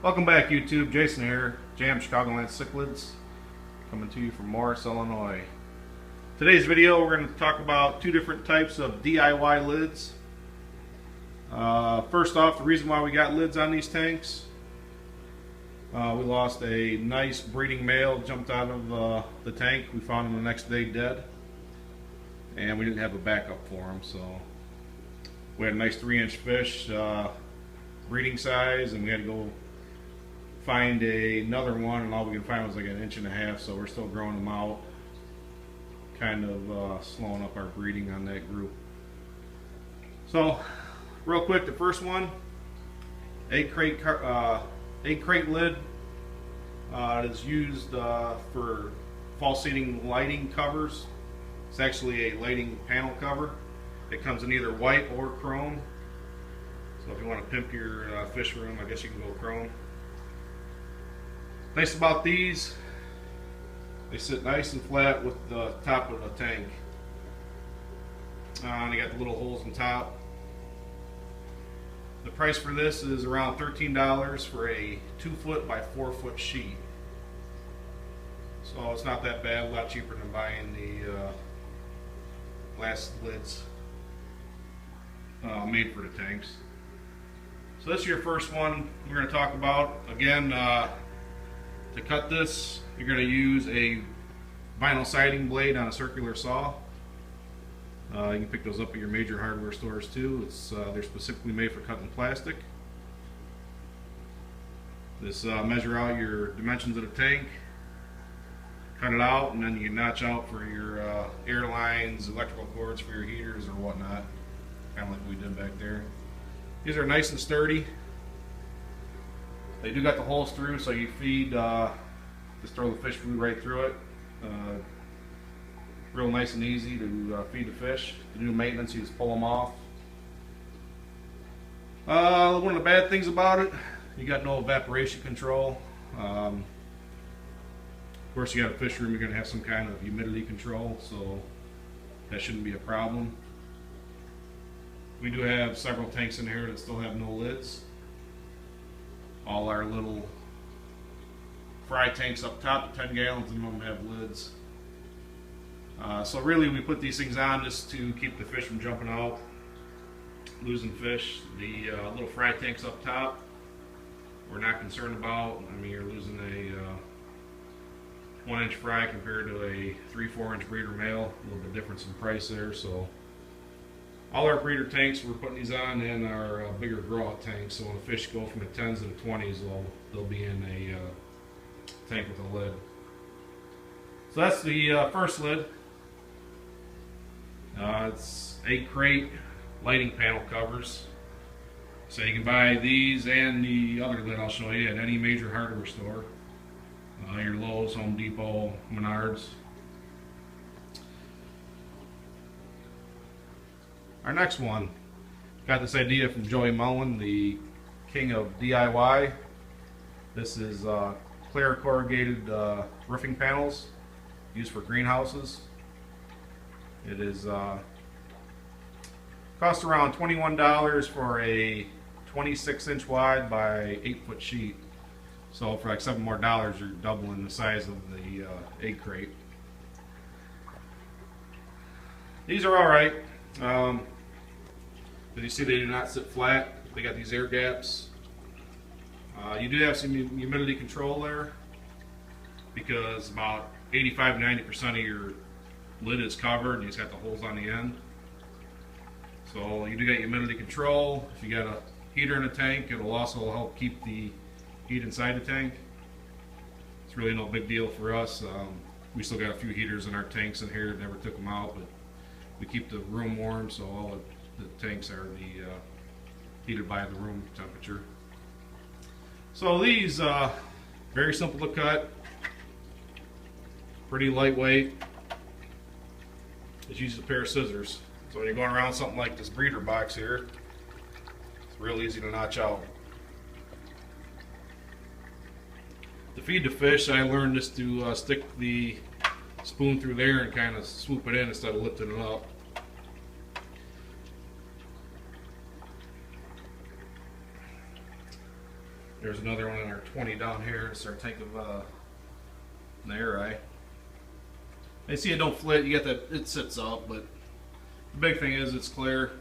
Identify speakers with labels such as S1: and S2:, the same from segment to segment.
S1: Welcome back, YouTube. Jason here, Chicagoland Cichlids, coming to you from Morris, Illinois. Today's video, we're going to talk about two different types of DIY lids. First off, the reason why we got lids on these tanks. We lost a nice breeding male, jumped out of the tank. We found him the next day dead, and we didn't have a backup for him, so we had a nice 3-inch fish, breeding size, and we had to go find another one, and all we could find was like 1.5 inches, so we're still growing them out, kind of slowing up our breeding on that group. So real quick, the first one, egg crate lid, is used for false ceiling lighting covers. It's actually a lighting panel cover. It comes in either white or chrome, so if you want to pimp your fish room, I guess you can go chrome. Nice about these, they sit nice and flat with the top of the tank. And they got the little holes on top. The price for this is around $13 for a 2-foot by 4-foot sheet. So it's not that bad, a lot cheaper than buying the glass lids made for the tanks. So this is your first one we're going to talk about. Again, to cut this, you're going to use a vinyl siding blade on a circular saw. You can pick those up at your major hardware stores too. They're specifically made for cutting plastic. This measure out your dimensions of the tank, cut it out, and then you can notch out for your air lines, electrical cords for your heaters or whatnot, kind of like we did back there. These are nice and sturdy. They do got the holes through, so you feed, just throw the fish food right through it. Real nice and easy to feed the fish. To do maintenance, you just pull them off. One of the bad things about it, you got no evaporation control. Of course, you got a fish room, you're going to have some kind of humidity control, so that shouldn't be a problem. We do have several tanks in here that still have no lids. All our little fry tanks up top, 10 gallons, and them have lids. So really, we put these things on just to keep the fish from jumping out, losing fish. The little fry tanks up top, we're not concerned about. I mean, you're losing a 1-inch fry compared to a 3-4 inch breeder male. A little bit difference in price there. So all our breeder tanks, we're putting these on in our bigger grow-out tanks. So when the fish go from the 10s to the 20s, they'll be in a tank with a lid. So that's the first lid. It's egg crate lighting panel covers. So you can buy these and the other lid I'll show you at any major hardware store. Your Lowe's, Home Depot, Menards. Our next one, got this idea from Joey Mullen, the king of DIY. This is clear corrugated roofing panels used for greenhouses. It is costs around $21 for a 26-inch wide by 8-foot sheet. So for like $7 more, you're doubling the size of the egg crate. These are all right. As you see, they do not sit flat. They got these air gaps. You do have some humidity control there because about 85–90% of your lid is covered and it's got the holes on the end. So you do got humidity control. If you got a heater in the tank, it'll also help keep the heat inside the tank. It's really no big deal for us. We still got a few heaters in our tanks in here, never took them out, but we keep the room warm, so all the tanks are heated by the room temperature. So these, very simple to cut, pretty lightweight. Just use a pair of scissors. So when you're going around something like this breeder box here, it's real easy to notch out. To feed the fish, I learned just to stick the spoon through there and kind of swoop it in instead of lifting it up. There's another one in our 20 down here. It's our tank of Nairi. You see it don't flit, you get that, it sits up, but the big thing is it's clear,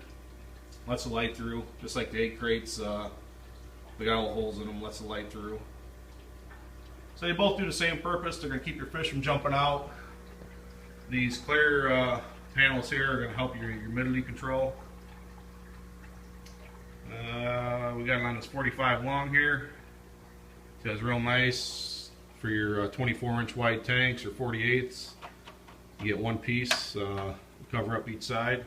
S1: lets the light through, just like the egg crates. They got all the holes in them, lets the light through. So they both do the same purpose. They're going to keep your fish from jumping out. These clear panels here are going to help your humidity control. We got it on this 45 long here. It says real nice for your 24-inch wide tanks or 48s. You get one piece, cover up each side.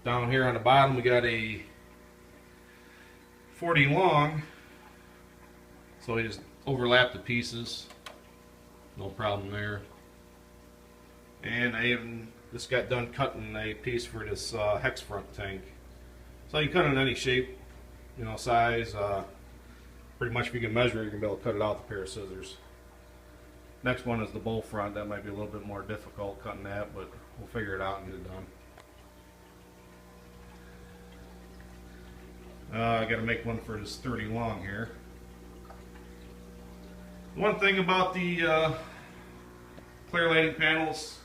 S1: Down here on the bottom we got a 40 long, so we just overlap the pieces, no problem there. And I even just got done cutting a piece for this hex front tank. So you cut it in any shape, you know, size. Pretty much if you can measure it, you can be able to cut it out with a pair of scissors. Next one is the bow front. That might be a little bit more difficult cutting that, but we'll figure it out and get it done. I got to make one for this 30 long here. One thing about the clear lighting panels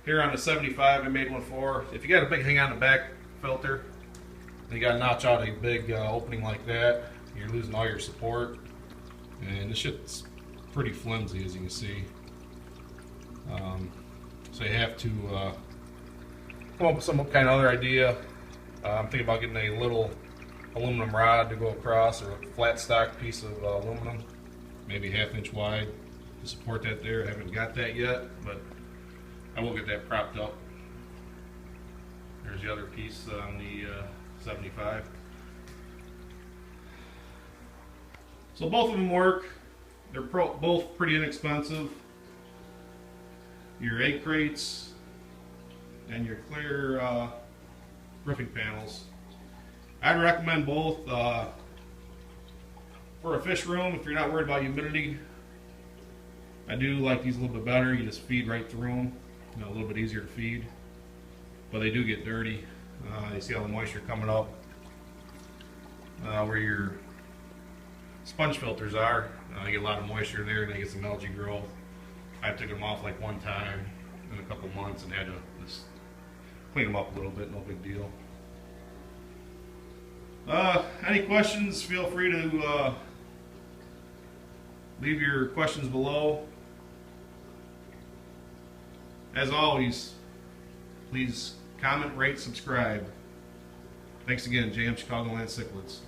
S1: here on the 75, I made one for. If you got a big hang on the back filter, you got to notch out a big opening like that. You're losing all your support, and this shit's pretty flimsy, as you can see. So you have to come up with some kind of other idea. I'm thinking about getting a little aluminum rod to go across, or a flat stock piece of aluminum, maybe 1/2 inch wide, to support that there. I haven't got that yet, but I will get that propped up. There's the other piece on the 75. So both of them work. They're both pretty inexpensive. Your egg crates and your clear roofing panels. I'd recommend both. For a fish room, if you're not worried about humidity, I do like these a little bit better. You just feed right through them. You know, a little bit easier to feed. But they do get dirty. You see all the moisture coming up where your sponge filters are. You get a lot of moisture there, and they get some algae growth. I took them off like one time in a couple months and had to just clean them up a little bit. No big deal. Any questions, feel free to leave your questions below. As always, please comment, rate, subscribe. Thanks again, JM Chicagoland Cichlids.